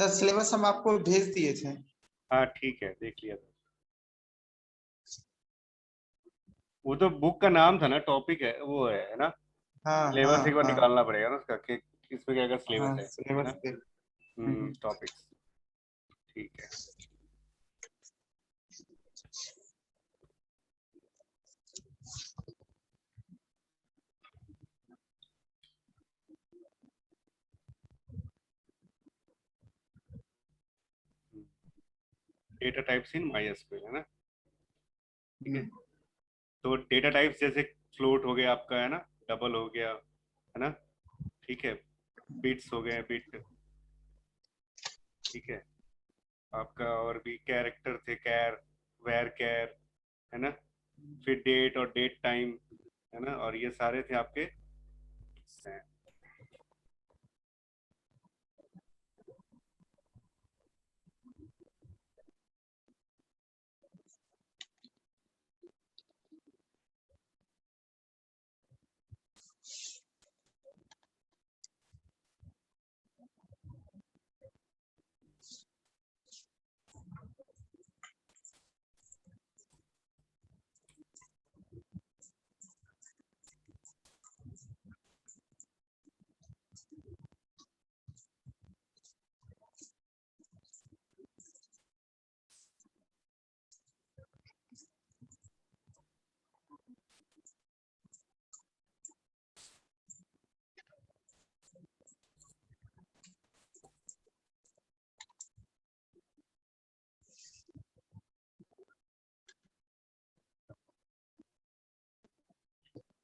Sir syllabus हम आपको भेज दिए थे। हाँ ठीक है, देख लिया था। वो तो बुक का नाम था ना, टॉपिक है वो है ना। हाँ सिलेबस एक हाँ बार हाँ निकालना पड़ेगा ना उसका कि इसमें क्या क्या हाँ सिलेबस है सिलेबस ना। के। टॉपिक्स ठीक है। Data types in my SQL है ना। ठीक है, तो डेटा टाइप्स जैसे फ्लोट हो गया आपका है ना, डबल हो गया है ना। ठीक है, बिट्स हो गए बिट। ठीक है, आपका और भी कैरेक्टर थे, कैर, वेर कैर है ना। फिर डेट और डेट टाइम है ना, और ये सारे थे आपके।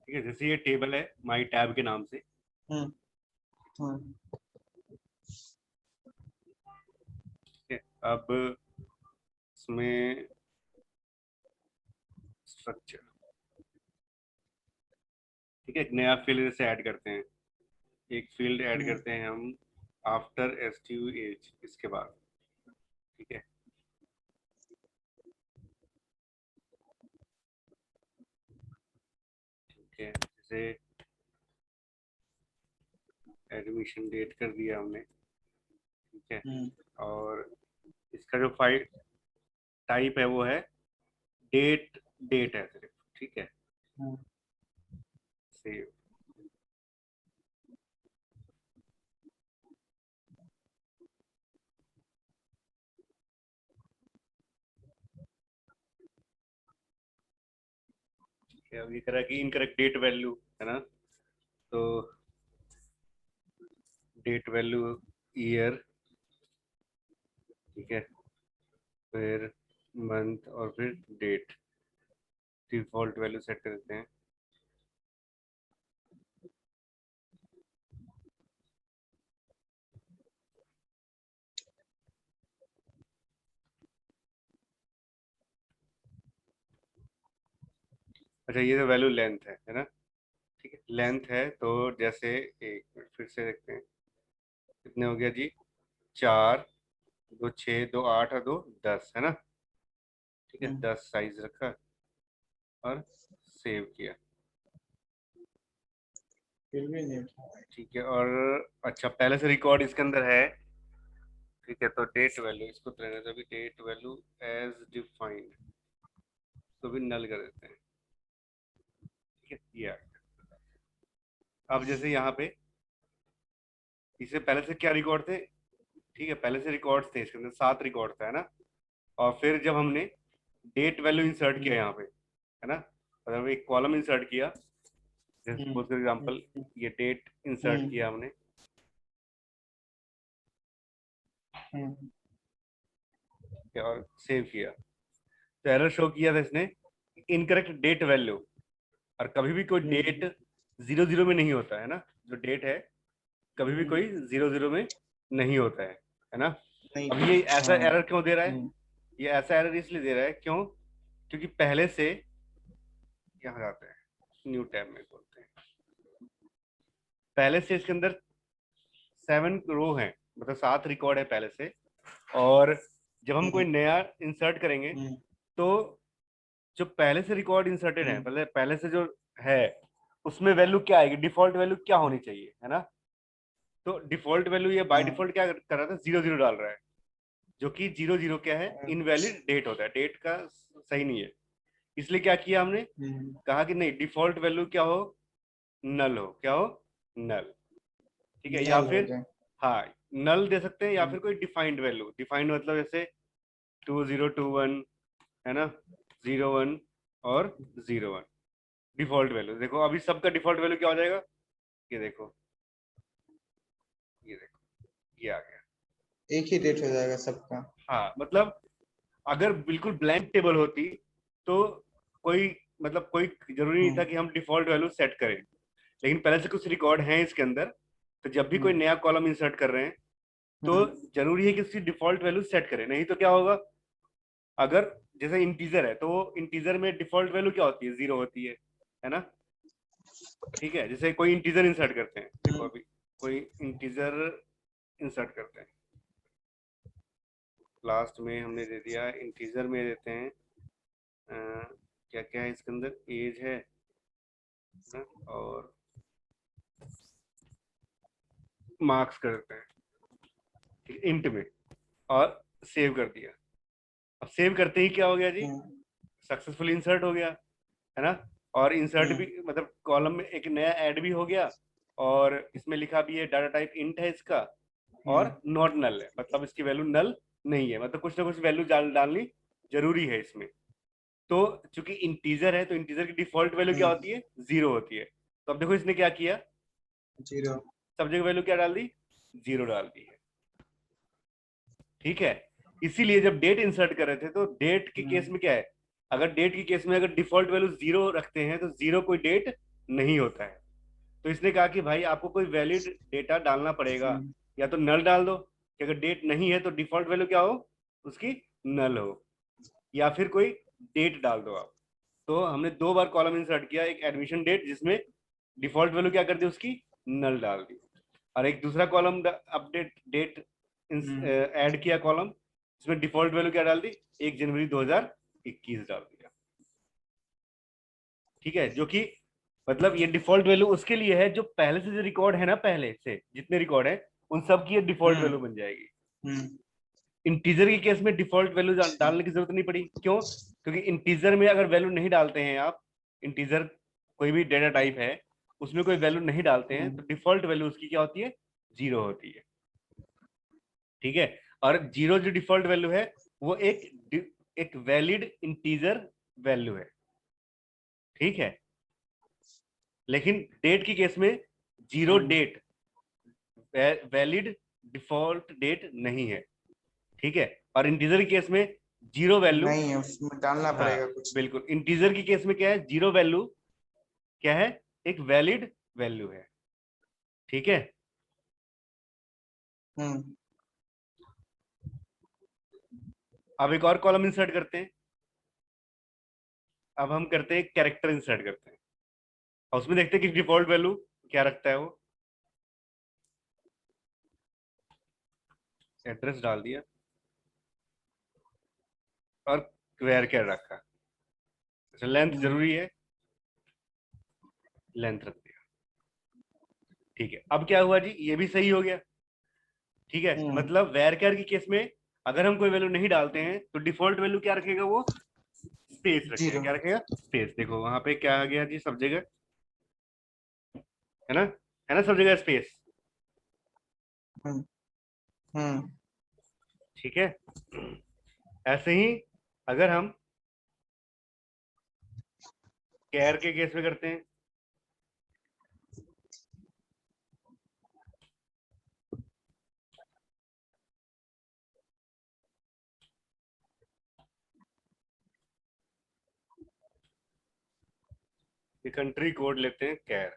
ठीक है, जैसे ये टेबल है माई टैब के नाम से। हम्म हम्म ठीक है, अब इसमें स्ट्रक्चर। ठीक है, एक नया फील्ड जैसे ऐड करते हैं, एक फील्ड ऐड हम्म करते हैं हम after S T U as, इसके बाद। ठीक है, ठीक है, जैसे एडमिशन डेट कर दिया हमने। ठीक है, हम्म और इसका जो फाइल टाइप है वो है डेट, डेट है सिर्फ। ठीक है, हम्म सेव। ठीक है, अब ये करा कि इनकरेक्ट डेट वैल्यू है ना, तो डेट वैल्यू ईयर। ठीक है, फिर मंथ और फिर डेट, डिफॉल्ट वैल्यू सेट कर देते हैं। अच्छा, ये तो वैल्यू लेंथ है ना। ठीक है, लेंथ है तो जैसे एक मिनट फिर से देखते हैं, कितने हो गया जी, 4, 2 6, 2 8 और 2 10 है ना। ठीक है, हम्म 10 साइज रखा और सेव किया। फिर भी नहीं उठा। ठीक है, और अच्छा पहले से रिकॉर्ड इसके अंदर है। ठीक है, तो डेट वैल्यू इसको तो रहने दो अभी, डेट वैल्यू एज डिफाइंड तो भी नल कर देते हैं। ठीक है, ये आ गया। अब जैसे यहाँ पे इससे पहले से क्या रिकॉर्ड थे। ठीक है, पहले से रिकॉर्ड थे इसके अंदर 7 रिकॉर्ड था है ना। और फिर जब हमने डेट वैल्यू इंसर्ट किया हम्म यहाँ पे है ना, मतलब एक कॉलम इंसर्ट किया, जैसे हम्म सपोज फॉर एग्जांपल हम्म ये डेट इंसर्ट हम्म किया हमने। हम्म और सेव किया, तो एरर शो किया था इसने, इनकरेक्ट डेट वैल्यू। और कभी भी कोई हम्म डेट 00 में नहीं होता है ना, जो डेट है कभी भी कोई 00 में नहीं होता है ना। नहीं। अब ये ऐसा हाँ। एरर क्यों दे रहा है, हम्म ये ऐसा एरर इसलिए दे रहा है क्यों, क्योंकि पहले से, यहाँ जाते हैं न्यू टैब में बोलते हैं, पहले से इसके अंदर 7 रो हैं, मतलब 7 रिकॉर्ड है पहले से। और जब हम कोई हम्म नया इंसर्ट करेंगे हम्म तो जो पहले से रिकॉर्ड इंसर्टेड है, हम्म पहले पहले से जो है उसमें वैल्यू क्या आएगी, डिफॉल्ट वैल्यू क्या होनी चाहिए है ना। तो डिफॉल्ट वैल्यू ये बाय हाँ, डिफॉल्ट क्या कर रहा था, 0 0 डाल रहा है, जो कि 0 0 क्या है, इनवैलिड डेट होता है, डेट का सही नहीं है। इसलिए क्या किया हमने, हम्म, कहा कि नहीं, डिफॉल्ट वैल्यू क्या हो, नल हो, क्या हो, नल। ठीक है, या नल हो फिर जाए। हाँ, नल दे सकते हैं, या हम्म, फिर कोई डिफाइंड वैल्यू, डिफाइंड मतलब जैसे 2021 है ना, 01 और 01, डिफॉल्ट वैल्यू। देखो अभी सबका डिफॉल्ट वैल्यू क्या हो जाएगा, ये देखो, ये देखो, ये आ गया। एक ही डेट हो जाएगा सबका। हाँ मतलब अगर बिल्कुल ब्लैंक टेबल होती तो कोई, मतलब कोई जरूरी नहीं था हम्म, कि हम डिफॉल्ट वैल्यू सेट करें, लेकिन पहले से कुछ रिकॉर्ड हैं इसके अंदर, तो जब भी कोई हम्म, नया कॉलम इंसर्ट कर रहे हैं तो हम्म, जरूरी है कि उसकी डिफॉल्ट वैल्यू सेट करें, नहीं तो क्या होगा, अगर जैसे इंटीजर है तो वो इंटीजर में डिफॉल्ट वैल्यू क्या होती है, 0 होती है ना। ठीक है, जैसे कोई इंटीजर इंसर्ट करते हैं, देखो हम्म, अभी कोई इंटीजर इंसर्ट करते हैं, लास्ट में हमने दे दिया, इंटीजर में देते हैं क्या क्या है इसके अंदर, एज है ना, और मार्क्स कर देते हैं, ठीक है, इंट में, और सेव कर दिया। अब सेव करते ही क्या हो गया जी, हम्म, सक्सेसफुल इंसर्ट हो गया, है ना। और इंसर्ट भी हम्म, मतलब कॉलम में एक नया ऐड भी हो गया, और इसमें लिखा भी है डाटा टाइप इंट है इसका, हम्म, और नॉट नल है, मतलब इसकी वैल्यू नल नहीं है, मतलब कुछ ना कुछ वैल्यू डालनी जरूरी है इसमें। तो चूंकि इंटीजर है तो इंटीजर की डिफॉल्ट वैल्यू क्या हम्म, होती है, 0 होती है। तो अब देखो इसने क्या किया, जीरो। सब जगह वैल्यू क्या डाल दी, 0 डाल दी है। ठीक है, इसीलिए जब डेट इंसर्ट कर रहे थे तो डेट के केस हम्म, में क्या है, अगर डेट के केस में अगर डिफॉल्ट वैल्यू 0 रखते हैं तो 0 कोई डेट नहीं होता है। तो इसने कहा कि भाई आपको कोई वैलिड डेटा डालना पड़ेगा, हम्म, या तो नल डाल दो कि अगर डेट नहीं है तो डिफॉल्ट वैल्यू क्या हो, उसकी नल हो, या फिर कोई डेट डाल दो आप। तो हमने 2 बार कॉलम इंसर्ट किया, एक एडमिशन डेट जिसमें डिफॉल्ट वैल्यू क्या कर दी, उसकी नल डाल दी, और एक दूसरा कॉलम अपडेट डेट हम्म, ऐड किया कॉलम, इसमें डिफॉल्ट वैल्यू क्या डाल दी, 1 जनवरी 2021 डाल दिया। ठीक है, जो कि मतलब ये डिफॉल्ट वैल्यू उसके लिए है जो पहले से जो रिकॉर्ड है ना, पहले से जितने रिकॉर्ड है उन सब की ये डिफॉल्ट हम्म, वैल्यू बन जाएगी। हम्म, इंटीजर के केस में डिफॉल्ट वैल्यू डालने की जरूरत नहीं पड़ी, क्यों, क्योंकि इंटीजर में अगर वैल्यू नहीं डालते हैं आप, इंटीजर कोई भी डेटा टाइप है उसमें कोई वैल्यू नहीं डालते हैं हम्म, तो डिफॉल्ट वैल्यू उसकी क्या होती है, 0 होती है। ठीक है, और 0 जो डिफॉल्ट वैल्यू है वो एक वैलिड इंटीजर वैल्यू है। ठीक है, लेकिन डेट की केस में 0 हम्म, डेट वैलिड डिफॉल्ट डेट नहीं है। ठीक है, और इंटीजर के केस में 0 वैल्यू, नहीं है, उसमें डालना हाँ पड़ेगा कुछ। बिल्कुल, इंटीजर की केस में क्या है, 0 वैल्यू क्या है, एक वैलिड वैल्यू है। ठीक है, हम्म, अब एक और कॉलम इंसर्ट करते हैं, अब हम करते हैं कैरेक्टर इंसर्ट करते हैं, और उसमें देखते हैं कि डिफॉल्ट वैल्यू क्या रखता है वो, एड्रेस डाल दिया और क्वेर क्या रखा, अच्छा लेंथ हम्म, जरूरी है, लेंथ रख दिया। ठीक है, अब क्या हुआ जी, ये भी सही हो गया। ठीक है, हम्म, मतलब वेर की केस में अगर हम कोई वैल्यू नहीं डालते हैं तो डिफॉल्ट वैल्यू क्या रखेगा वो, स्पेस रखेगा, जीरो। क्या रखेगा, स्पेस। देखो वहां पे क्या आ गया जी, सब जगह है ना, है ना, सब जगह स्पेस। हम्म, हम्म, ठीक है, ऐसे ही अगर हम कैर के केस में करते हैं, ये कंट्री कोड लेते हैं कैर,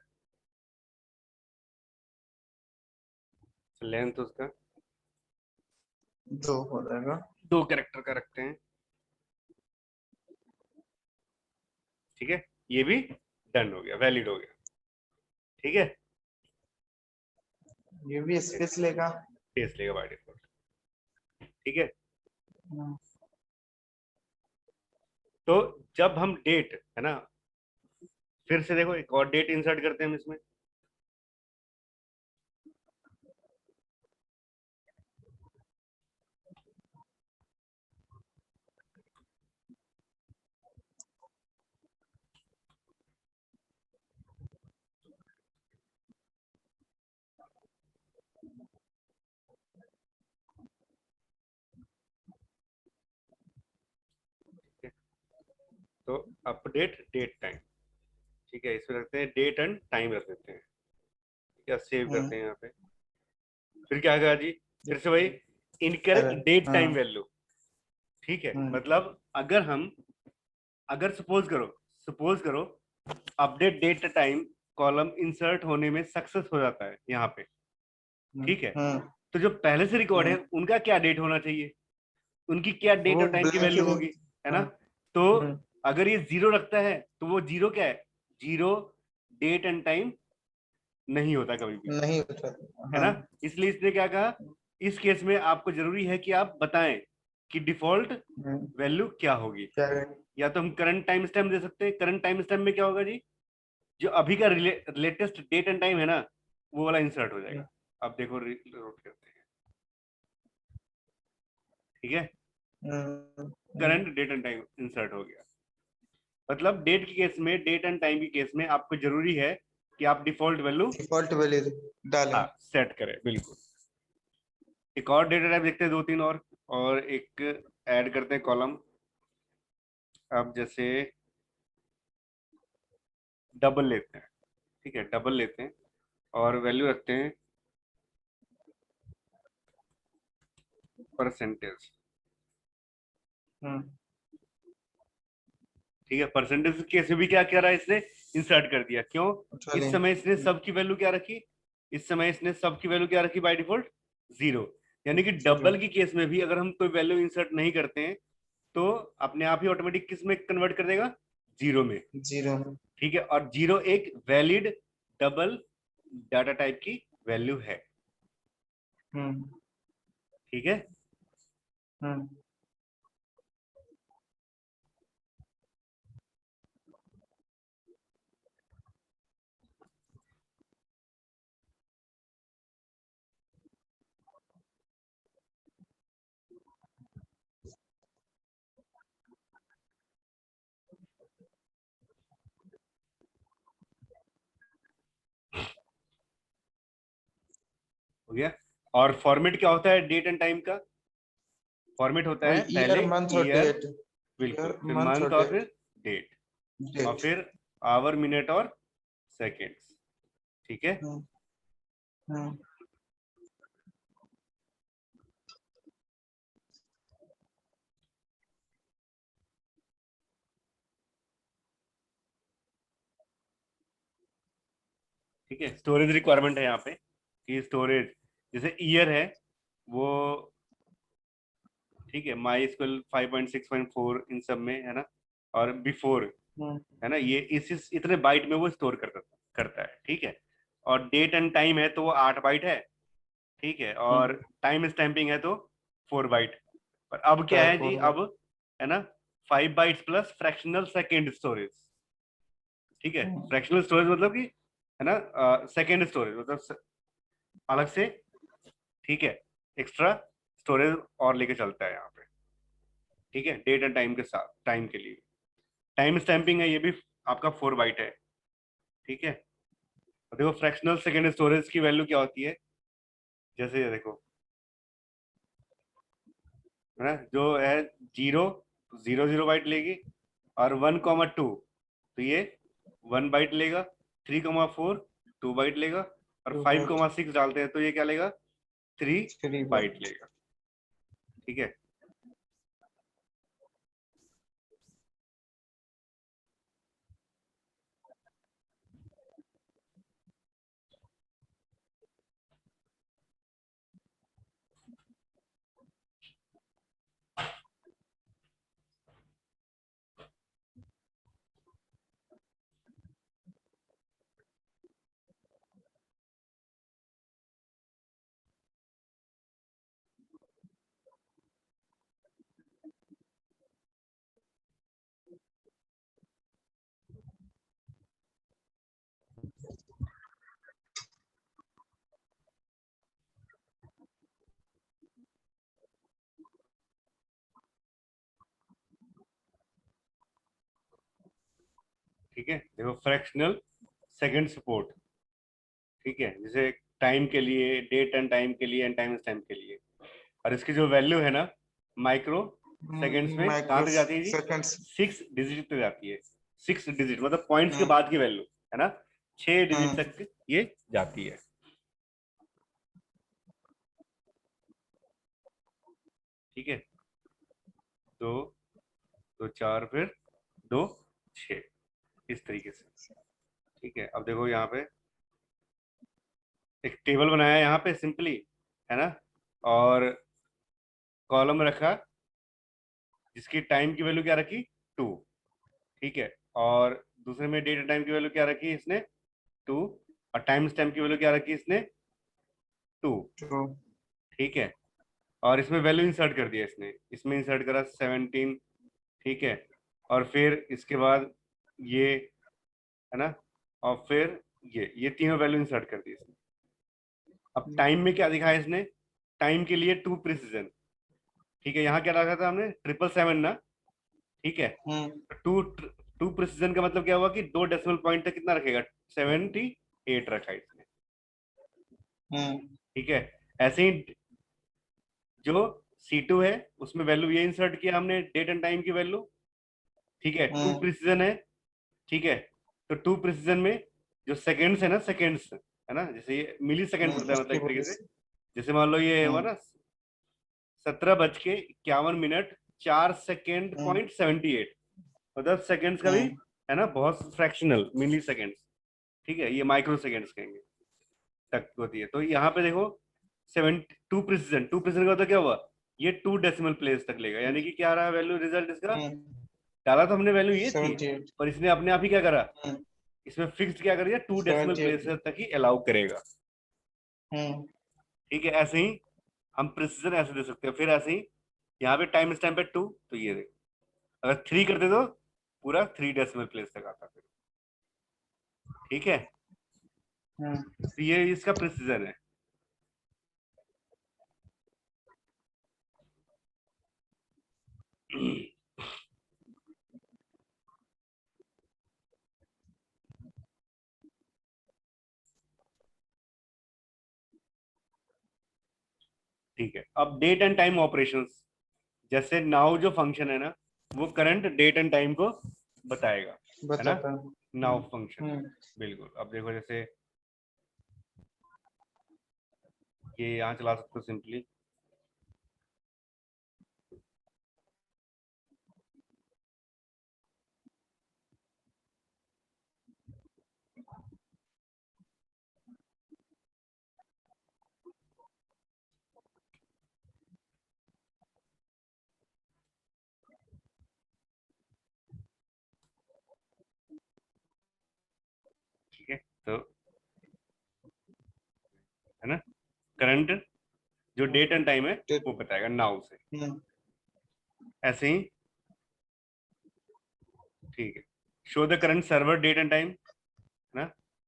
लेंथ उसका दो हो जाएगा। 2 कैरेक्टर का रखते हैं। ठीक है, ये भी डन हो गया, वैलिड हो गया। ठीक है, ये भी स्पेस लेगा। स्पेस लेगा बाय डिफॉल्ट। ठीक है, हम्म, तो जब हम डेट है ना, फिर से देखो एक और डेट इंसर्ट करते हैं हम इसमें, तो अपडेट डेट टाइम, ठीक है, इसमें रखते हैं डेट एंड टाइम रख देते हैं, ठीक है, सेव करते हैं यहाँ पे। फिर क्या कहा जी, फिर से वही इनकरेक्ट डेट टाइम हाँ। वैल्यू, ठीक है, मतलब अगर सपोज करो update date time column insert होने में सक्सेस हो जाता है यहाँ पे, ठीक है, तो जो पहले से रिकॉर्ड है उनका क्या डेट होना चाहिए, उनकी क्या डेट वो और टाइम की ब्लैंक ही वैल्यू होगी, है ना। हाँ। तो अगर ये 0 रखता है तो वो 0 क्या है, 0 डेट एंड टाइम नहीं होता कभी भी, नहीं होता। है हाँ। ना। इसलिए इसने क्या कहा, इस केस में आपको जरूरी है कि आप बताएं कि डिफॉल्ट वैल्यू क्या होगी। क्या है? या तो हम करंट टाइम स्टैम्प दे सकते हैं, करंट टाइम स्टैम्प में क्या होगा जी, जो अभी का लेटेस्ट डेट एंड टाइम है ना, वो वाला इंसर्ट हो जाएगा। अब देखो नोट करते हैं, ठीक है, current date and time insert हो गया। मतलब डेट के केस में, डेट एंड टाइम के केस में आपको जरूरी है कि आप डिफॉल्ट वैल्यू डिफॉल्ट वैल्यू डालें। हाँ सेट करें, बिल्कुल। एक और डेटा टाइप देखते हैं, दो तीन और एक ऐड करते हैं कॉलम। अब जैसे डबल लेते हैं, ठीक है, डबल लेते हैं और वैल्यू रखते हैं परसेंटेज, ठीक है। परसेंटेज केस में भी क्या कह रहा है, इसने इंसर्ट कर दिया, क्यों, इस चलिए। समय इसने सब की वैल्यू क्या रखी, इस समय इसने सब की वैल्यू क्या रखी बाय डिफॉल्ट, 0। यानी कि जीरो। डबल की केस में भी अगर हम कोई वैल्यू इंसर्ट नहीं करते हैं तो अपने आप ही ऑटोमेटिक किस में कन्वर्ट कर देगा, 0 में, जीरो। ठीक है। और 0 एक वैलिड डबल डाटा टाइप की वैल्यू है, हम्म। ठीक है। हम्म। हो गया। और फॉर्मेट क्या होता है डेट एंड टाइम का, फॉर्मेट होता वही है ईयर पहले मंथ और ईयर, डेट। बिल्कुल, ईयर फिर मंथ मंथ और और फिर डेट। डेट, और डेट। फिर आवर मिनट और सेकेंड्स, ठीक है। हम्म। हम्म। ठीक है, स्टोरेज रिक्वायरमेंट है यहाँ पे कि स्टोरेज जैसे ईयर है वो, ठीक है, माई स्क्वल 5.6.4 इन सब में है ना, और बिफोर हम्म। है ना, ये इस इतने बाइट में वो स्टोर करता है, ठीक है। और डेट एंड टाइम है तो वो 8 बाइट है, ठीक है। और टाइम स्टैंपिंग है तो 4 बाइट। पर अब क्या है जी, अब है ना 5 bytes plus fractional second storage, ठीक है। फ्रैक्शनल स्टोरेज मतलब कि है ना सेकेंड स्टोरेज मतलब अलग से, ठीक है, एक्स्ट्रा स्टोरेज और लेके चलता है यहाँ पे, ठीक है, डेट एंड टाइम के साथ, टाइम के लिए टाइम स्टैंपिंग है, ये भी आपका 4 बाइट है, ठीक है। और देखो फ्रैक्शनल सेकेंड स्टोरेज की वैल्यू क्या होती है, जैसे ये देखो, है ना, जो है 0 0 0 बाइट लेगी, और 1,2 तो ये 1 बाइट लेगा, 3,4 2 बाइट लेगा, और 5,6 डालते हैं तो ये क्या लेगा, 3 बाइट लेगा, ठीक है। ठीक है, देखो फ्रैक्शनल सेकंड सपोर्ट, ठीक है, जैसे टाइम के लिए, डेट एंड टाइम के लिए, एंड टाइम स्टैम्प के लिए। और इसकी जो वैल्यू है ना, माइक्रो सेकंड्स में कहाँ तक जाती है जी? सेकंड्स। 6 डिजिट तक जाती है। 6 डिजिट मतलब पॉइंट्स के बाद की वैल्यू है ना, 6 डिजिट तक ये जाती है। ठीक है, 2 2 4 फिर 2 6 इस तरीके से। ठीक है, अब देखो यहाँ पे एक टेबल बनाया यहाँ पे सिंपली, है ना, और कॉलम रखा जिसकी टाइम की वैल्यू क्या रखी 2। ठीक है, और दूसरे में डेट टाइम की वैल्यू क्या रखी इसने 2, और टाइम स्टैम्प की वैल्यू क्या रखी इसने 2। ठीक है, और इसमें वैल्यू इंसर्ट कर दिया इसने, इसमें इंसर्ट करा 17। ठीक है, और फिर इसके बाद ये, है ना, और फिर ये तीनों वैल्यू इंसर्ट कर दी इसने। अब टाइम में क्या दिखाया इसने, टाइम के लिए 2 प्रिसीजन। ठीक है, यहाँ क्या रखा था हमने 777 ना। ठीक है, टू टू प्रिसीजन का मतलब क्या हुआ कि 2 डेसिमल पॉइंट तक कितना रखेगा, 78 रखा इसने। ठीक है, ऐसे ही जो C2 है उसमें वैल्यू ये इंसर्ट किया हमने, डेट एंड टाइम की वैल्यू। ठीक है, 2 प्रिसीजन है। ठीक है, तो 2 प्रिसीजन में जो सेकेंड्स है ना, सेकेंड्स है ना, जैसे ये मिली सेकेंड्स होता है, मतलब एक तरीके से, जैसे मान लो ये हुआ ना 17:51 4 सेकेंड पॉइंट 78, मतलब सेकेंड्स का भी है ना, बहुत फ्रैक्शनल मिली सेकेंड्स। ठीक है, ये माइक्रो सेकेंड्स कहेंगे तक होती है। तो यहाँ पे देखो 2 प्रिसीजन, 2 प्रिसीजन का मतलब क्या हुआ, ये 2 डेसिमल प्लेस तक लेगा, यानी कि क्या रहा वैल्यू रिजल्ट इसका, डाला तो हमने वैल्यू ये थी, 78। पर इसने अपने आप ही क्या करा, इसमें फिक्स्ड क्या कर दिया, 2 डेसिमल प्लेस तक ही अलाउ करेगा। ठीक है, ऐसे ही हम प्रिसीजन ऐसे दे सकते हैं। फिर ऐसे ही यहाँ पे टाइम स्टैम्प है 2, तो ये देखो अगर 3 करते तो पूरा 3 डेसिमल प्लेस तक आता फिर। ठीक है, तो ये इसका प्रिसीजन है। ठीक है, अब डेट एंड टाइम ऑपरेशंस, जैसे नाउ जो फंक्शन है ना, वो करंट डेट एंड टाइम को बताएगा, है ना, नाउ फंक्शन। बिल्कुल, अब देखो जैसे ये यहाँ चला सकते हो सिंपली। ठीक है, तो है ना, करंट जो डेट एंड टाइम है वो बताएगा नाउ से। ऐसे ही ठीक है, show the current server date and time, है ना,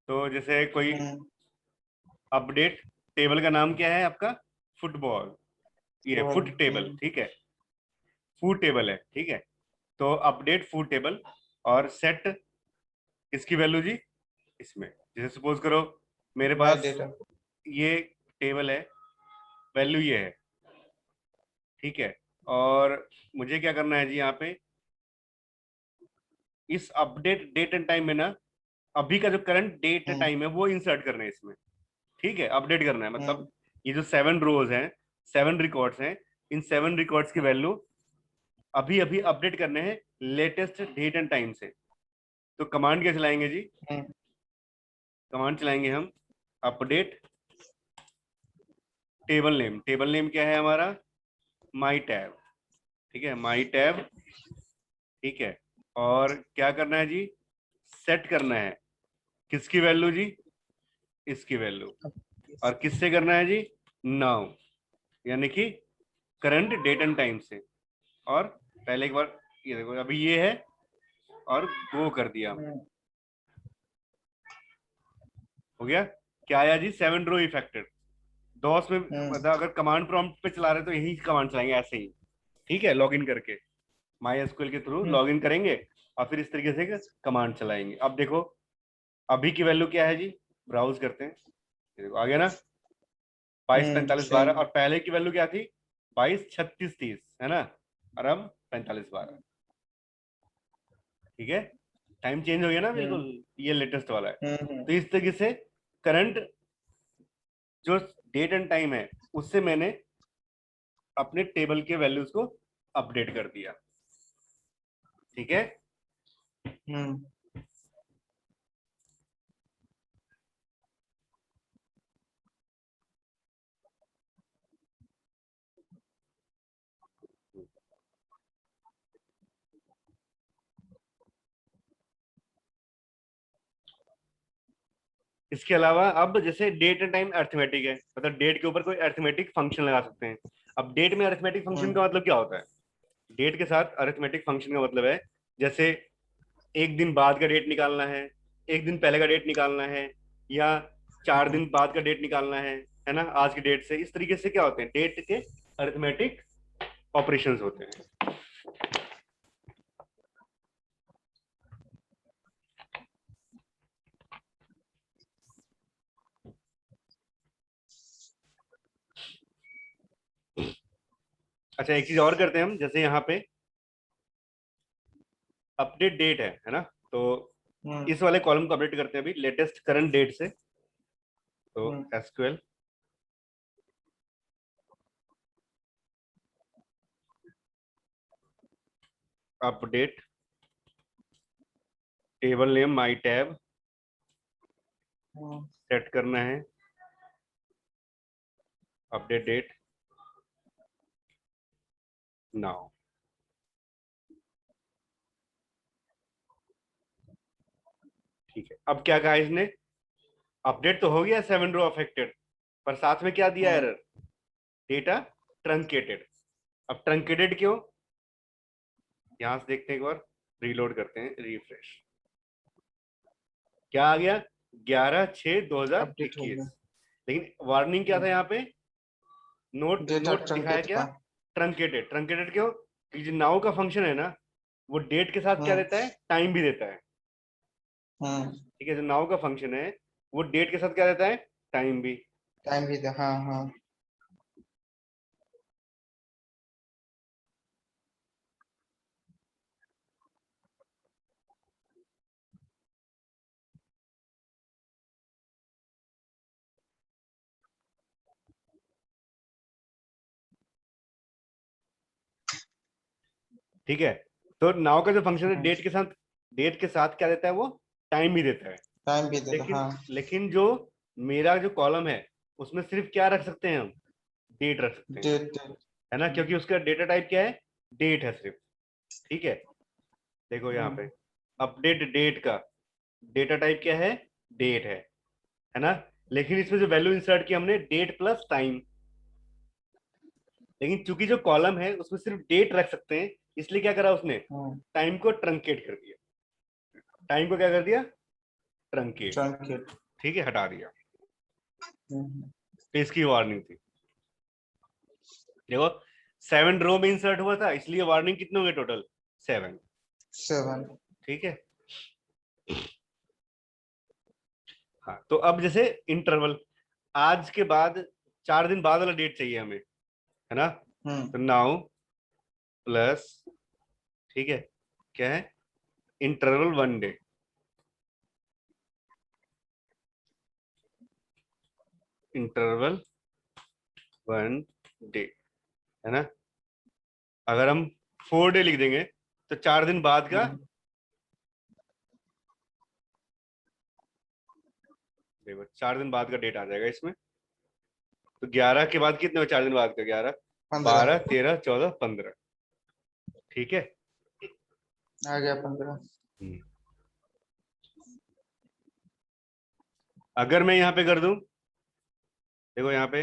तो जैसे कोई अपडेट, टेबल का नाम क्या है आपका, फुटबॉल, ये फुट टेबल। ठीक है, फूड टेबल है। ठीक है, तो अपडेट फूड टेबल और सेट इसकी वैल्यू जी इसमें, जैसे सपोज करो मेरे पास ये टेबल है, वैल्यू ये है। ठीक है, और मुझे क्या करना है जी, यहाँ पे इस अपडेट डेट एंड टाइम में ना, अभी का जो करंट डेट टाइम है वो इंसर्ट करना है इसमें। ठीक है, अपडेट करना है, मतलब ये जो 7 रोज हैं, 7 रिकॉर्ड्स हैं, इन 7 रिकॉर्ड्स की वैल्यू अभी अभी अपडेट करने हैं लेटेस्ट डेट एंड टाइम से। तो कमांड क्या चलाएंगे जी, कमांड चलाएंगे हम update table name. Table name क्या है हमारा, माई टैब। ठीक है, माई टैब। ठीक है, और क्या करना है जी, सेट करना है किसकी वैल्यू जी, इसकी वैल्यू, और किससे करना है जी, नाउ, यानी कि करंट डेट एंड टाइम से। और पहले एक बार ये देखो, अभी ये है और गो कर दिया, हो गया। क्या आया जी, 7 रो इफेक्टेड। डॉस में मतलब अगर कमांड प्रॉम्प्ट पे चला रहे तो यही कमांड चलाएंगे ऐसे ही। ठीक है, लॉगिन करके माई एसक्यूएल के थ्रू लॉगिन करेंगे और फिर इस तरीके से कमांड चलाएंगे। अब देखो अभी की वैल्यू क्या है जी, ब्राउज करते हैं, ये देखो आ गया ना 22 45 12, और पहले की वैल्यू क्या थी 22 36 30, है ना। और अब 45:12। ठीक है, टाइम चेंज हो गया ना बिल्कुल, ये लेटेस्ट वाला है। तो इस तरीके से करंट जो डेट एंड टाइम है उससे मैंने अपने टेबल के वैल्यूज को अपडेट कर दिया। ठीक है, हम्म इसके अलावा अब जैसे डेट एंड टाइम अर्थमेटिक है, मतलब डेट के ऊपर कोई अर्थमेटिक फंक्शन लगा सकते हैं। अब डेट में अर्थमेटिक फंक्शन हम्म का मतलब क्या होता है? डेट के साथ अरिथमेटिक फंक्शन का मतलब है, जैसे एक दिन बाद का डेट निकालना एक दिन पहले का डेट निकालना है, या 4 दिन बाद का डेट निकालना है ना, आज की डेट से। इस तरीके से क्या होते हैं, डेट के अरिथमेटिक ऑपरेशंस होते हैं। अच्छा, एक चीज और करते हैं हम, जैसे यहाँ पे अपडेट डेट है ना, तो हम्म इस वाले कॉलम को अपडेट करते हैं अभी लेटेस्ट करंट डेट से। तो hmm SQL update table name my tab hmm set करना है, अपडेट डेट नाउ। ठीक है, अब क्या कहा इसने, अपडेट तो हो गया 7 रो अफेक्टेड, पर साथ में क्या दिया हम्म एरर, डेटा ट्रंकेटेड। अब ट्रंकेटेड क्यों, यहां से देखते हैं एक बार, रीलोड करते हैं, रिफ्रेश, क्या आ गया, 11/6/2021। अपडेट हो गया। लेकिन वार्निंग क्या था यहाँ पे, नोट डेटा नोट दिखाया ट्रंकेट क्या, था। ट्रंकेटेड। ट्रंकेटेड क्यों, कि जो नाउ का फंक्शन है ना, वो डेट के साथ क्या हम्म देता है, टाइम भी देता है। हम्म ठीक है, जो नाउ का फंक्शन है वो डेट के साथ क्या देता है, टाइम भी। टाइम भी था, हाँ हाँ। ठीक है, तो नाउ का जो फंक्शन है हम्म डेट के साथ क्या देता है, वो टाइम भी देता है। टाइम भी देता, लेकिन हाँ। लेकिन जो मेरा जो कॉलम है उसमें सिर्फ क्या रख सकते हैं हम, डेट रख सकते हैं, डेट। है ना, क्योंकि उसका डेटा टाइप क्या है, डेट है सिर्फ। ठीक है, देखो यहाँ पे हम्म अपडेट डेट का डेटा टाइप क्या है, डेट है ना। लेकिन इसमें जो वैल्यू इंसर्ट की हमने, डेट प्लस टाइम। लेकिन चूंकि जो कॉलम है उसमें सिर्फ डेट रख सकते हैं, इसलिए क्या करा उसने, हम्म टाइम को ट्रंकेट कर दिया। टाइम को क्या कर दिया, ट्रंकेट। ट्रंकेट। ठीक है, हटा दिया। हम्म तो इसकी वार्निंग थी, देखो 7 रो में इंसर्ट हुआ था, इसलिए वार्निंग कितने हो गए टोटल, 7। 7। ठीक है, हाँ, तो अब जैसे इंटरवल, आज के बाद 4 दिन बाद वाला डेट चाहिए हमें, है ना। तो नाउ प्लस, ठीक है, क्या है, इंटरवल 1 डे। इंटरवल 1 डे, है ना। अगर हम 4 डे लिख देंगे तो 4 दिन बाद का, हम्म देखो 4 दिन बाद का डेट आ जाएगा इसमें। तो 11 के बाद कितने हो, 4 दिन बाद का, 11, 15। 12, 13, 14, 15। ठीक है। आ गया 15। हम्म। अगर मैं यहाँ पे कर दूं, देखो यहाँ पे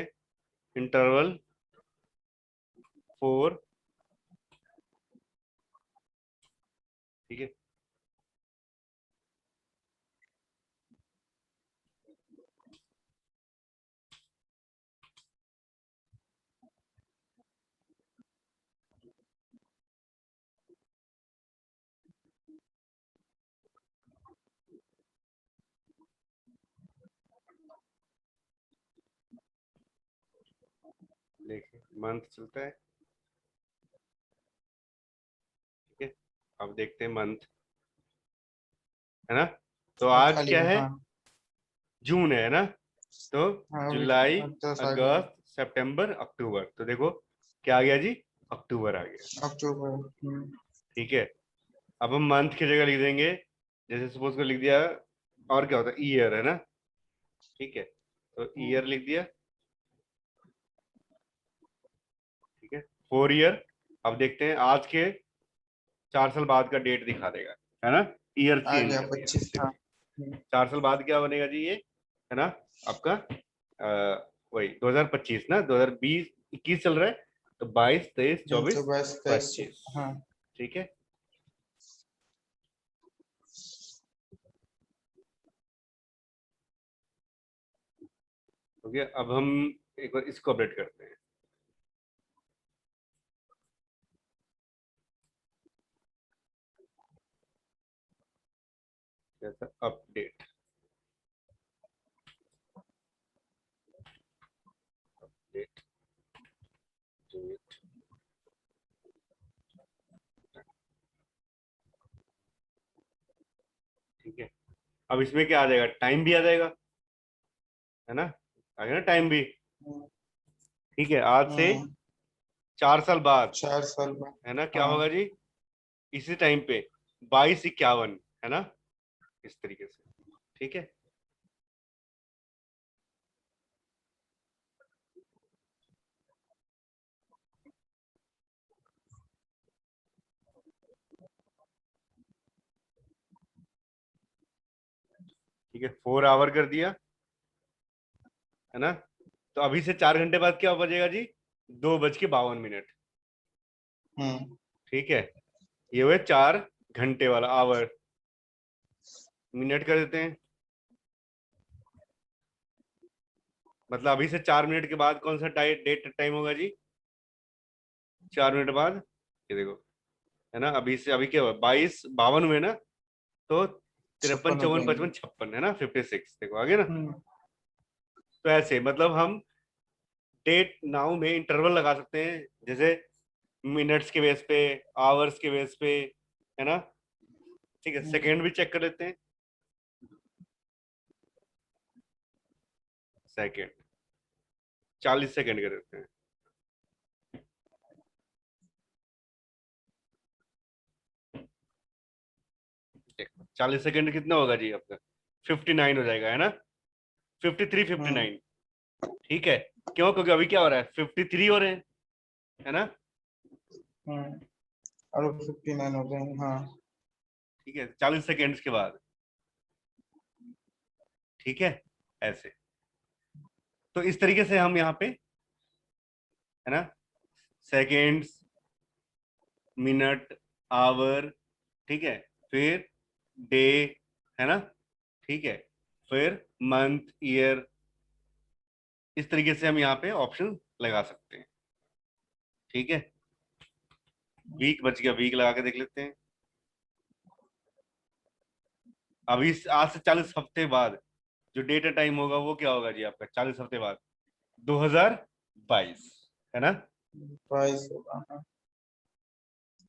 इंटरवल 4, ठीक है, देखिए मंथ चलता है, अब देखते हैं मंथ, है ना। तो अब आज खाली क्या है, हाँ। जून है ना। तो हाँ अभी जुलाई, 10 आ गया। अगस्त, सितंबर, अक्टूबर, तो देखो क्या आ गया जी, अक्टूबर आ गया। अक्टूबर। ठीक है। अब हम मंथ की जगह लिख देंगे, जैसे सपोज को लिख दिया, और क्या होता है, ईयर, है ना। ठीक है, तो ईयर लिख दिया। ठीक है, 4 ईयर। अब देखते हैं आज के 4 साल बाद का डेट दिखा देगा, है ना। ईयर आ चेंज गया कर दिया 25 था। देखो। 4 साल बाद क्या बनेगा जी ये, है ना, आपका वही 2025 ना, 2020 21 चल रहा है, तो 22 23 तो 24 22 23। 25। हाँ। ठीक है। हो गया। अब हम एक बार इसको अपडेट करते हैं, जैसा अपडेट, डेट, डेट। ठीक है। अब इसमें क्या आ जाएगा, टाइम भी आ जाएगा, है ना, आ गया ना टाइम भी। हम्म, ठीक है, आज से 4 साल बाद, 4 साल बाद। है ना, क्या हाँ। होगा जी, इसी टाइम पे 2251, है ना, इस तरीके से। ठीक है। ठीक है, 4 आवर कर दिया, है ना। तो अभी से 4 घंटे बाद क्या बजेगा जी, 2:52। हम्म। ठीक है, ये हुए 4 घंटे वाला, आवर। मिनट कर देते हैं, मतलब अभी से 4 मिनट के बाद कौन सा डेट टाइम होगा जी, 4 मिनट बाद। ये देखो, है ना, अभी से अभी क्या हुआ, 22 52 हुए ना, तो 53 56 हो 54 जाएंगे। 55 56, है ना, 56, देखो आगे ना। हम्म। तो ऐसे मतलब हम डेट नाउ में इंटरवल लगा सकते हैं, जैसे मिनट्स के बेस पे, आवर्स के बेस पे, है ना। ठीक है, सेकेंड भी चेक कर लेते हैं, सेकेंड 40 सेकेंड कर देते हैं। देखो 40 सेकेंड कितना होगा जी आपका, 59 हो जाएगा, है ना, 53 हम्म। 59। ठीक है, क्यों, क्योंकि अभी क्या हो रहा है, 53 हो रहे हैं, है ना। हम्म। और 59 हो जाएंगे हाँ। ठीक है, 40 सेकेंड्स के बाद। ठीक है, ऐसे। तो इस तरीके से हम यहाँ पे, है ना, सेकेंड्स, मिनट, आवर, ठीक है, फिर डे, है ना, ठीक है, फिर मंथ, ईयर, इस तरीके से हम यहाँ पे ऑप्शन लगा सकते हैं। ठीक है, वीक बच गया, वीक लगा के देख लेते हैं। अभी आज से 40 हफ्ते बाद जो डेट टाइम होगा वो क्या होगा जी आपका, 40 हफ्ते बाद 2022, है ना। 22 होगा हाँ।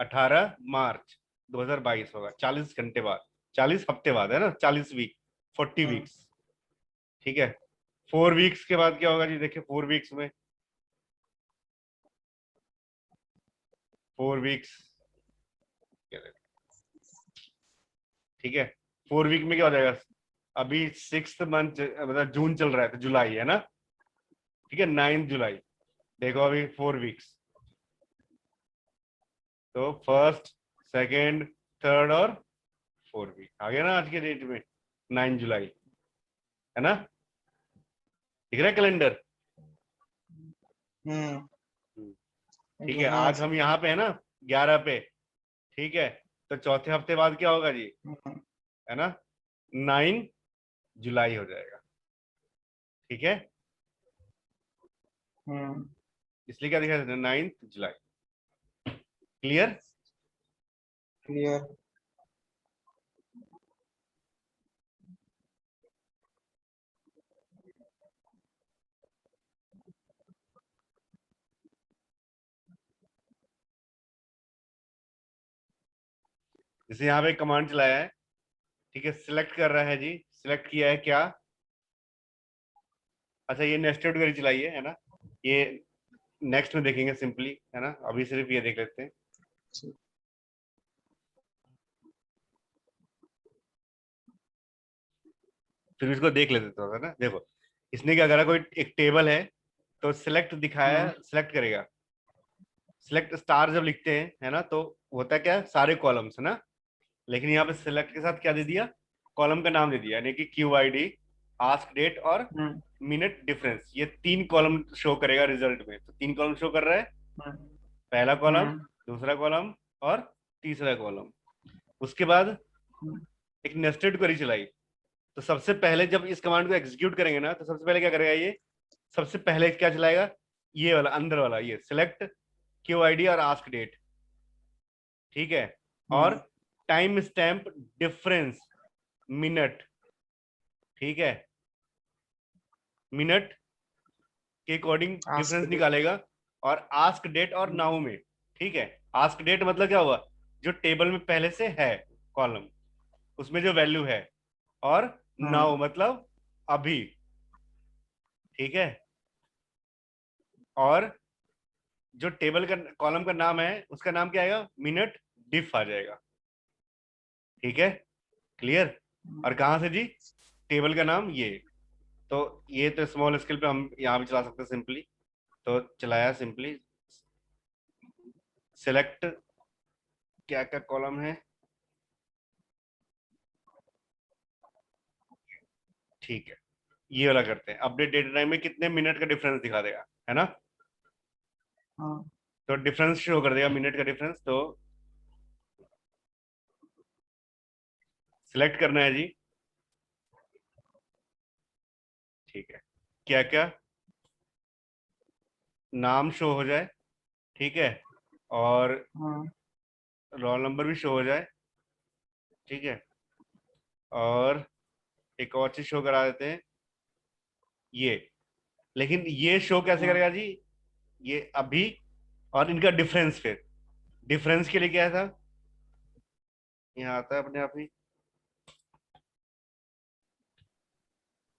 18 मार्च 2022 होगा, 40 घंटे बाद, 40 हफ्ते बाद, है ना, 40 वीक, 40 वीक्स। ठीक है, 4 वीक्स के बाद क्या होगा जी, देखिए 4 वीक्स में, 4 वीक्स, ठीक है, 4 वीक में क्या हो जाएगा, अभी 6th मंथ मतलब जून चल रहा है, तो जुलाई, है ना। ठीक है, 9 जुलाई, देखो अभी 4 वीक्स, तो फर्स्ट, सेकेंड, थर्ड और 4 वीक आ गया ना आज के डेट में, 9 जुलाई, है ना, दिख रहा है कैलेंडर। हम्म। ठीक है, हाँ। आज हम यहाँ पे है ना, 11 पे। ठीक है, तो चौथे हफ्ते बाद क्या होगा जी, हम्म। है ना, 9 जुलाई हो जाएगा। ठीक है, हम्म। इसलिए क्या दिखा, 9 जुलाई। क्लियर। क्लियर। जैसे यहाँ पे कमांड चलाया है, ठीक है, सिलेक्ट कर रहा है जी, सिलेक्ट किया है क्या, अच्छा ये नेस्टेड क्वेरी चलाई है ना, ये नेक्स्ट में देखेंगे सिंपली, है ना, अभी सिर्फ ये देख लेते हैं। फिर इसको देख लेते थोड़ा ना, देखो इसने क्या करा, कोई एक टेबल है तो सिलेक्ट दिखाया, सिलेक्ट करेगा, सिलेक्ट स्टार जब लिखते हैं, है ना, तो होता है क्या, सारे कॉलम्स, है ना, लेकिन यहाँ पे सिलेक्ट के साथ क्या दे दिया, कॉलम का नाम दे दिया, यानी कि Q I D, ask date और मिनट डिफरेंस, ये 3 कॉलम शो करेगा रिजल्ट में। तो 3 कॉलम शो कर रहा है, पहला कॉलम, दूसरा कॉलम और तीसरा कॉलम। उसके बाद एक नेस्टेड क्वेरी चलाई, तो सबसे पहले जब इस कमांड को एग्जीक्यूट करेंगे ना, तो सबसे पहले क्या करेगा ये, सबसे पहले क्या चलाएगा, ये वाला अंदर वाला, ये सिलेक्ट क्यू आई डी और आस्क डेट, ठीक है, और टाइम स्टैम्प डिफरेंस मिनट, ठीक है, मिनट के अकॉर्डिंग डिफरेंस निकालेगा, और आस्क डेट और नाउ में, ठीक है, आस्क डेट मतलब क्या हुआ, जो टेबल में पहले से है कॉलम, उसमें जो वैल्यू है, और नाउ मतलब अभी, ठीक है, और जो टेबल का कॉलम का नाम है उसका नाम क्या आएगा, मिनट डिफ आ जाएगा, ठीक है, क्लियर। और कहां से जी, टेबल का नाम ये, तो ये तो स्मॉल स्केल पे हम यहाँ भी चला सकते हैं सिंपली, तो चलाया सिंपली, सिलेक्ट क्या क्या कॉलम है, ठीक है, ये वाला करते हैं, अपडेट डेटा टाइम में कितने मिनट का डिफरेंस दिखा देगा, है ना, तो डिफरेंस शो कर देगा, मिनट का डिफरेंस, तो सिलेक्ट करना है जी, ठीक है, क्या क्या नाम शो हो जाए, ठीक है, और रोल नंबर भी शो हो जाए, ठीक है, और एक और चीज शो करा देते हैं, ये, लेकिन ये शो कैसे करेगा जी, ये अभी, और इनका डिफरेंस, फिर डिफरेंस के लिए क्या था, यहाँ आता है अपने आप ही,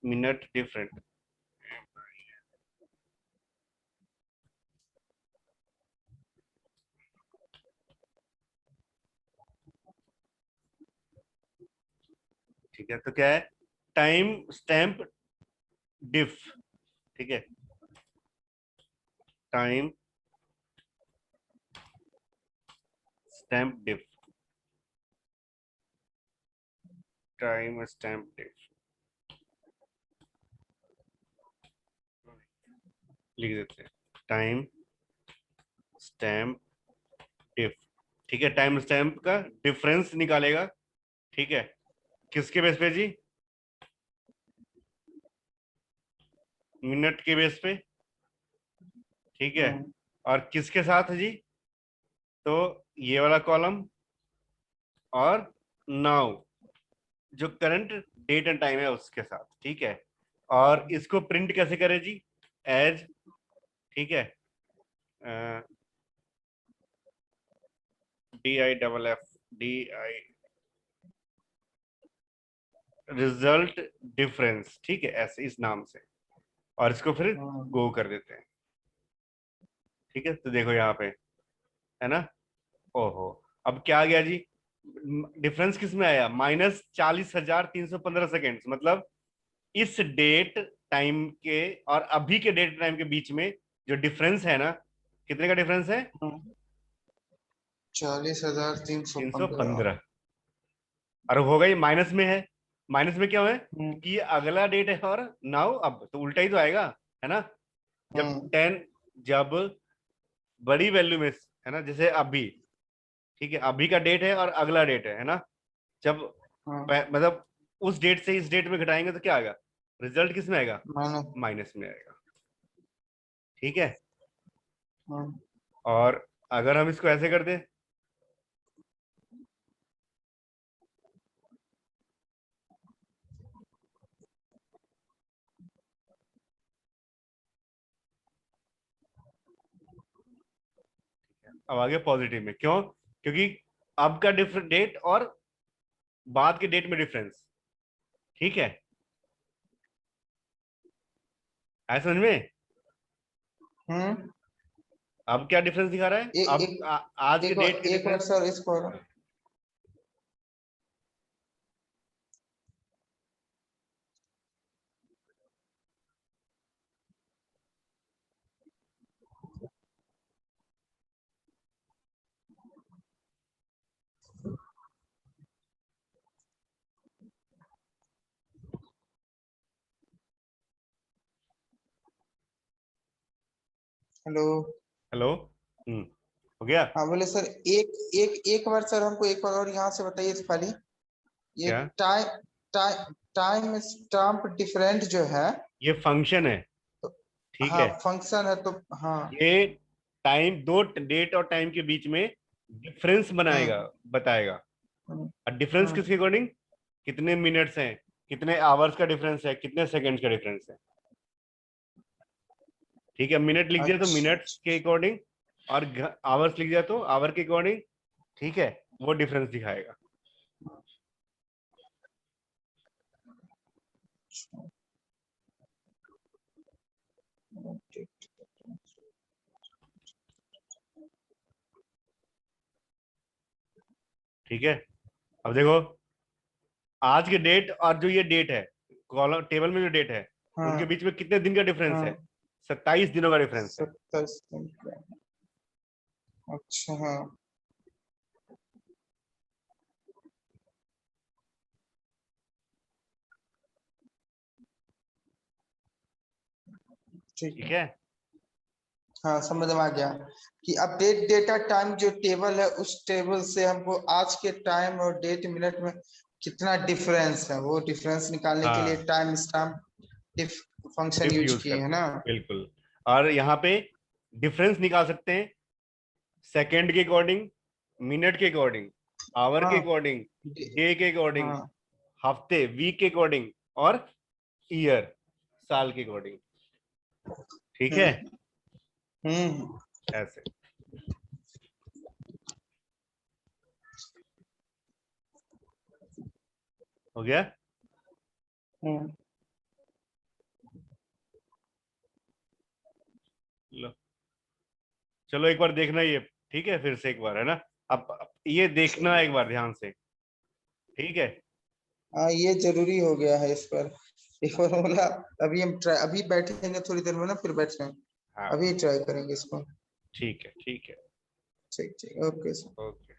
मिनट डिफरेंट, ठीक है, तो क्या है, टाइम स्टैम्प डिफ, ठीक है, टाइम स्टैम्प डिफ, टाइम स्टैम्प डिफ लिख देते हैं, टाइम स्टैम्प डिफ, ठीक है, टाइम स्टैम्प का डिफरेंस निकालेगा, ठीक है, किसके बेस पे जी, मिनट के बेस पे, ठीक है, और किसके साथ जी, तो ये वाला कॉलम, और नाउ जो करंट डेट एंड टाइम है उसके साथ, ठीक है, और इसको प्रिंट कैसे करें जी, एज, ठीक है, D I double F, D I result difference, ठीक है, ऐसे इस नाम से, और इसको फिर गो कर देते हैं, ठीक है, तो देखो यहाँ पे, है ना, ओहो, अब क्या आ गया जी, डिफरेंस किस में आया, -40,315 सेकेंड, मतलब इस डेट टाइम के और अभी के डेट टाइम के बीच में जो डिफरेंस है ना, कितने का डिफरेंस है, 40,315। 315, और होगा ये माइनस में है, माइनस में क्यों है, कि ये अगला डेट है और नाउ अब, तो उल्टा ही तो आएगा, है ना, जब 10, जब बड़ी वैल्यू में, है ना, जैसे अभी, ठीक है, अभी का डेट है और अगला डेट है ना, जब मतलब उस डेट से इस डेट में घटाएंगे तो क्या आएगा, रिजल्ट किस में आएगा, माइनस में आएगा, ठीक है, और अगर हम इसको ऐसे कर दें, अब आगे पॉजिटिव में, क्यों, क्योंकि अब का डिफरेंट डेट और बाद के डेट में डिफरेंस। ठीक है, आया समझ में? हम्म। अब क्या डिफरेंस दिखा रहा है? एक अब एक आज के एक डेट के एक बार डिफरेंस। सर इसको। हेलो। हेलो। हो गया? हाँ बोले सर, एक एक एक बार सर हमको एक बार और यहाँ से बताइए तो खाली, ये क्या? Time time time stamp different जो है। ये फंक्शन है। तो ठीक हाँ है, फंक्शन है तो हाँ। ये टाइम, दो डेट और टाइम के बीच में डिफरेंस बनाएगा, हम्म बताएगा। हम्म और डिफरेंस हम्म, किसके अकॉर्डिंग? कितने मिनट्स हैं, कितने आवर्स का डिफरेंस है, कितने सेकंड्स का डिफरेंस है। ठीक है, मिनट लिख दिया तो अच्छा मिनट्स के अकॉर्डिंग, और आवर्स लिख दिया तो आवर के अकॉर्डिंग। ठीक है, वो डिफरेंस दिखाएगा। अच्छा। ठीक है, अब देखो, आज के डेट और जो ये डेट है, कॉलम टेबल में जो डेट है, उनके हाँ बीच में कितने दिन का डिफरेंस है? हाँ 27 दिनों का डिफरेंस है। 27 दिन का। अच्छा हाँ ठीक ठीक है। है, हाँ समझ में आ गया कि अपडेट डेटा टाइम जो टेबल है, उस टेबल से हमको आज के टाइम और डेट मिनट में कितना डिफरेंस है, वो डिफरेंस निकालने के लिए हाँ, टाइम स्टैम्प फंक्शन डिफ यूज यूज किए है करते ना। हैं, बिल्कुल। और यहाँ पे डिफरेंस निकाल सकते हैं सेकंड के अकॉर्डिंग, मिनट के अकॉर्डिंग, आवर के हाँ अकॉर्डिंग, डे के अकॉर्डिंग, हाँ हफ्ते वीक के अकॉर्डिंग, और ईयर साल के अकॉर्डिंग। ठीक है, हम्म हम्म ऐसे। हो गया? हम्म। लो, चलो एक बार देखना ये। ठीक है, फिर से एक बार, है ना? अब ये देखना एक बार ध्यान से। ठीक है। हाँ ये जरूरी हो गया है इस पर, ये फॉर्मूला। अभी हम ट्राई, अभी बैठेंगे थोड़ी देर में ना, फिर बैठे हाँ, अभी ट्राई करेंगे इसको। ठीक है, ठीक है। ठीक ठीक ओके। ओके।